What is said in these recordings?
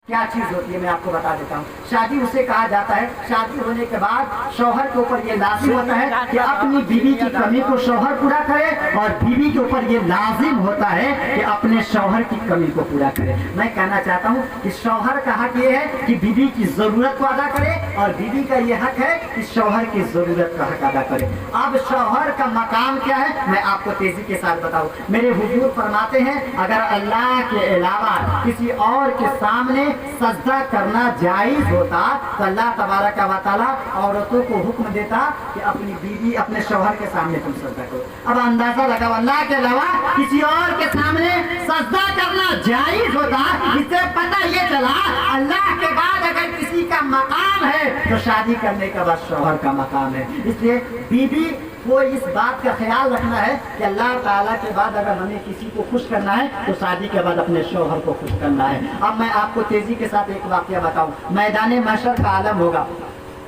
क्या चीज होती है मैं आपको बता देता हूँ। शादी उसे कहा जाता है, शादी होने के बाद शौहर के ऊपर ये लाजिम होता है कि अपनी बीवी की कमी को शौहर पूरा करे, और बीवी के ऊपर ये लाजिम होता है कि अपने शौहर की कमी को पूरा करे। मैं कहना चाहता हूँ कि शौहर का हक ये है कि बीवी की जरूरत को अदा करे, और बीवी का ये हक है कि शौहर की जरूरत का हक अदा करे। अब शौहर का मकाम क्या है मैं आपको तेजी के साथ बताऊँ। मेरे हुजूर फरमाते हैं अगर अल्लाह के अलावा किसी और के सामने सजदा करना जायज होता तो अल्लाह तबारक व तआला औरतों को हुक्म देता कि अपनी बीवी अपने शौहर के सामने तुम सजदा करो। अब अंदाजा लगाओ, अल्लाह के अलावा किसी और के सामने सजदा करना जायज होता, इससे पता ये चला अल्लाह के बाद अगर किसी का मकाम है तो शादी करने के बाद शौहर का मकाम है। इसलिए बीवी को इस बात का ख्याल रखना है कि अल्लाह ताला के बाद अगर हमें किसी को खुश करना है तो शादी के बाद अपने शौहर को खुश करना है। अब मैं आपको तेजी के साथ एक वाकया बताऊं। मैदान महशर का आलम होगा,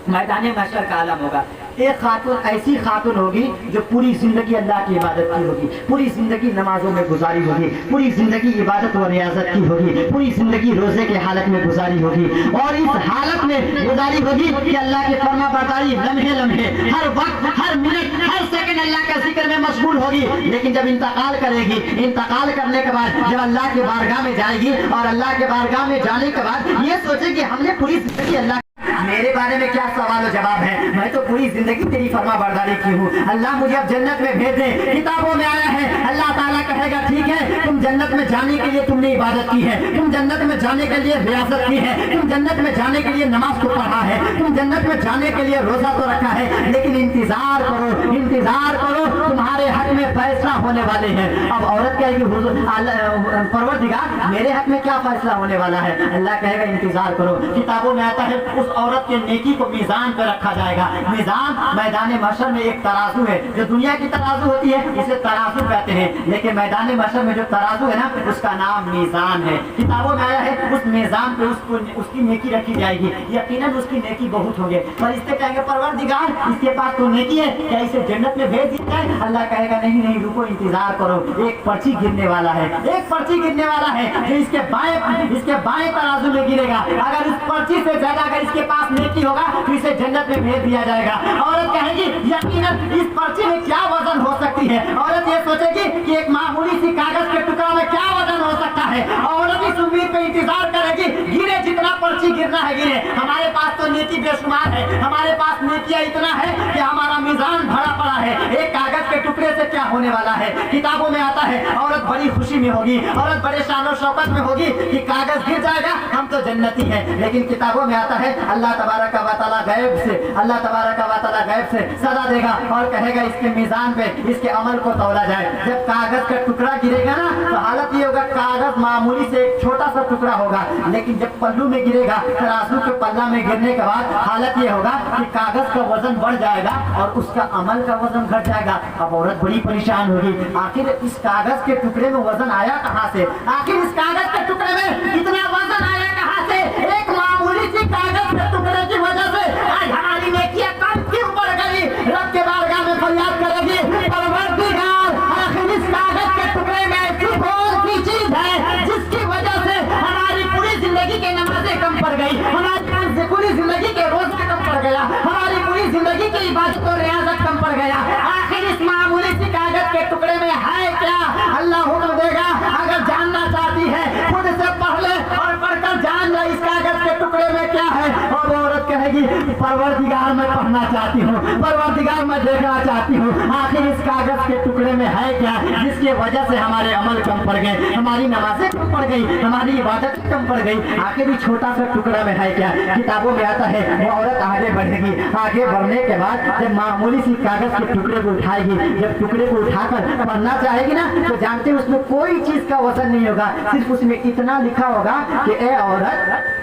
मैदान महशर का आलम होगा। एक खातून ऐसी खातून होगी जो पूरी जिंदगी अल्लाह की इबादत की होगी, पूरी जिंदगी नमाजों में गुजारी होगी, पूरी जिंदगी इबादत व रियाजत की होगी, पूरी जिंदगी रोजे के हालत में गुजारी होगी, और इस हालत में गुजारी होगी कि अल्लाह की फर्मा बरदारी लम्हे लम्हे हर वक्त हर मिनट हर सेकंड अल्लाह के जिक्र में मशगूल होगी। लेकिन जब इंतकाल करेगी, इंतकाल करने के बाद जब अल्लाह के बारगाह में जाएगी, और अल्लाह के बारगाह में जाने के बाद ये सोचेगी हमने पूरी जिंदगी अल्लाह मेरे बारे में क्या सवाल जवाब है, मैं तो पूरी जिंदगी तेरी फर्मा बरदारी की हूँ, अल्लाह मुझे अब जन्नत में भेज दे। किताबों में आया है अल्लाह ताला कहेगा ठीक है तुम जन्नत में जाने के लिए तुमने इबादत की है, तुम जन्नत में जाने के लिए रियासत की है, तुम जन्नत में जाने के लिए नमाज को पढ़ा है, तुम जन्नत में जाने के लिए रोजा तो रखा है, लेकिन इंतजार करो इंतजार करो तुम्हारे हक में फैसला होने वाले हैं। अब औरत कहेगी परवरदिगार मेरे हक में क्या फैसला होने वाला है? अल्लाह कहेगा इंतजार करो। किताबों में आता है उस औरत के नेकी को मीजान पर रखा जाएगा। मीजान मैदान महशर में एक तराजू है, जो दुनिया की तराजू होती है इसे तराजू कहते हैं, लेकिन मैदान महशर में जो तराजू है ना उसका नाम मीजान है। किताबों में आया है उस मीजान पे उसकी नेकी रखी जाएगी, यकीनन उसकी नेकी बहुत होगी। फरिश्ते कहेंगे परवरदिगार इसके पास तो नेकी है, क्या इसे जन्नत में भेज दिया जाए? अल्लाह कहेगा नहीं नहीं रुको इंतजार करो, एक पर्ची गिरने वाला है, एक पर्ची गिरने वाला है जो इसके बाएं तराजू में गिरेगा। अगर उस पर्ची से ज्यादा अगर इसके पास नेकी होगा तो इसे जन्नत में भेज दिया जाएगा। औरत कहेगी यकीनन इस पर्ची में क्या वजन हो सकती है? औरत ये सोचेगी कि एक मामूली सी कागज के टुकड़ा में क्या वजन हो सकता है। औरत इस उम्मीद पे इंतजार करेगी गिरे जितना पर्ची गिरना है गिरे, हमारे पास तो नेकी बेशुमार है, हमारे पास नेकियां इतना है कि हमारा मीजान भरा पड़ा है, एक कागज के टुकड़े से क्या होने वाला है। किताबों में आता है औरत बड़ी खुशी में होगी, औरत बड़े शानो शौकत में होगी कि कागज गिर जाएगा हम तो जन्नती हैं। लेकिन किताबों में आता है अल्लाह तबारक व तआला गैब से सदा देगा और कहेगा इसके मीजान पे इसके अमल को तौला जाए। जब कागज का टुकड़ा गिरेगा ना तो हालत ये होगा कागज मामूली से एक छोटा सा टुकड़ा होगा, लेकिन जब पल्लू में गिरेगा तराजू के पल्ला में गिरने के बाद हालत ये होगा कि कागज का वजन बढ़ जाएगा और उसका अमल का वजन घट जाएगा। अब औरत बड़ी परेशान होगी, आखिर इस कागज के टुकड़े में वजन आया कहाँ से? आखिर इस कागज के टुकड़े में इतना वजन आया कहाँ से? एक मामूली सी कागज के टुकड़े की वजह से आज हमारी नेकियां कम क्यों बढ़ गई? रब के बारगाह में फरियाद करेगी परवरदिगार आखिर इस कागज के टुकड़े में ऐसी कौन सी चीज है जिसकी वजह से हमारी पूरी जिंदगी के नमाजें कम पड़ गई, हमारी पूरी जिंदगी के रोजे कम पड़ गया, हमारी पूरी जिंदगी की इबादत और रियाजत कम पड़ गया। आखिर इस मामूली सी कागज के टुकड़े में है क्या? अल्लाह हुक्म देगा अगर जानना चाहती है खुद से पढ़ ले और पढ़कर जान ले इस कागज के टुकड़े में क्या है। और औरत कहेगी परवरदिगार मैं पढ़ना चाहती हूँ, परवरदिगार मैं देखना चाहती हूँ आखिर इस कागज के टुकड़े में है क्या जिसकी वजह से हमारे अमल कम पड़ गए, हमारी नमाजें कम पड़ गई, हमारी इबादत कम पड़ गई। आखिर इस छोटा सा टुकड़ा में है क्या? किताबों में आता है वो औरत आगे बढ़ेगी, आगे बढ़ने के बाद जब मामूली सी कागज के टुकड़े को उठाएगी, जब टुकड़े को उठाकर पढ़ना चाहेगी ना तो जानते हैं उसमें कोई चीज का वजन नहीं होगा, सिर्फ उसमें इतना लिखा होगा कि ए औरत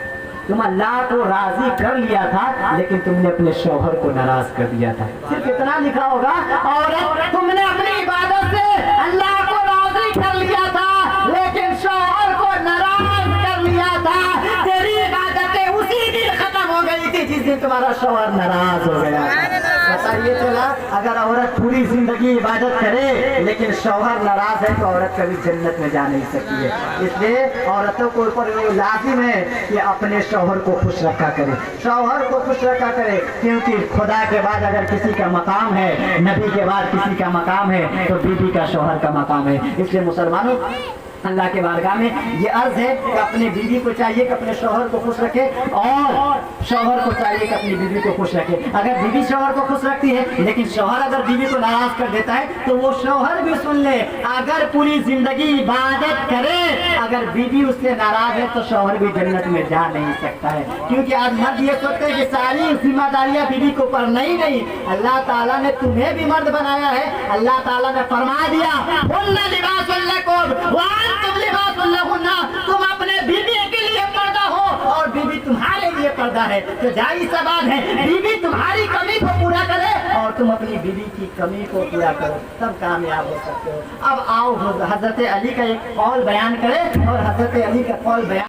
तुम अल्लाह को राजी कर लिया था लेकिन तुमने अपने शौहर को नाराज कर दिया था। सिर्फ इतना लिखा होगा औरत तुमने अपनी इबादत से अल्लाह को राजी कर लिया था लेकिन शौहर को नाराज कर लिया था। तेरी इबादतें उसी दिन खत्म हो गई थी जिस दिन तुम्हारा शौहर नाराज हो गया। पता ये चला अगर औरत पूरी जिंदगी इबादत करे लेकिन शौहर नाराज है तो औरत कभी जन्नत में जा नहीं सकती है। इसलिए औरतों को ऊपर लाजिम है कि अपने शौहर को खुश रखा करे, शौहर को खुश रखा करे, क्योंकि खुदा के बाद अगर किसी का मकाम है, नबी के बाद किसी का मकाम है तो बीबी का शौहर का मकाम है। इसलिए मुसलमानों अल्लाह के बारगाह में ये अर्ज है कि अपने बीवी को चाहिए कि अपने शौहर को खुश रखे और शौहर को चाहिए कि अपनी बीवी को खुश रखे। अगर बीवी शौहर को खुश रखती है लेकिन शौहर अगर बीवी को नाराज कर देता है तो वो शौहर भी सुन ले, अगर पूरी जिंदगी इबादत करे, अगर बीवी उससे नाराज है तो शौहर भी जन्नत में जा नहीं सकता है। क्योंकि आज मर्द ये सोचते हैं कि सारी जिम्मेदारियां बीवी के ऊपर नहीं। अल्लाह ताला ने तुम्हें भी मर्द बनाया है। अल्लाह ताला ने फरमा दिया तुम अपने बीवी के लिए पर्दा हो और बीवी तुम्हारे लिए पर्दा है। तो जाहिर सी बात है बीवी तुम्हारी कमी को पूरा करे और तुम अपनी बीवी की कमी को पूरा करो, तब कामयाब हो सकते हो। अब आओ हजरत अली का एक कौल बयान करें और हजरत अली का कौल बयान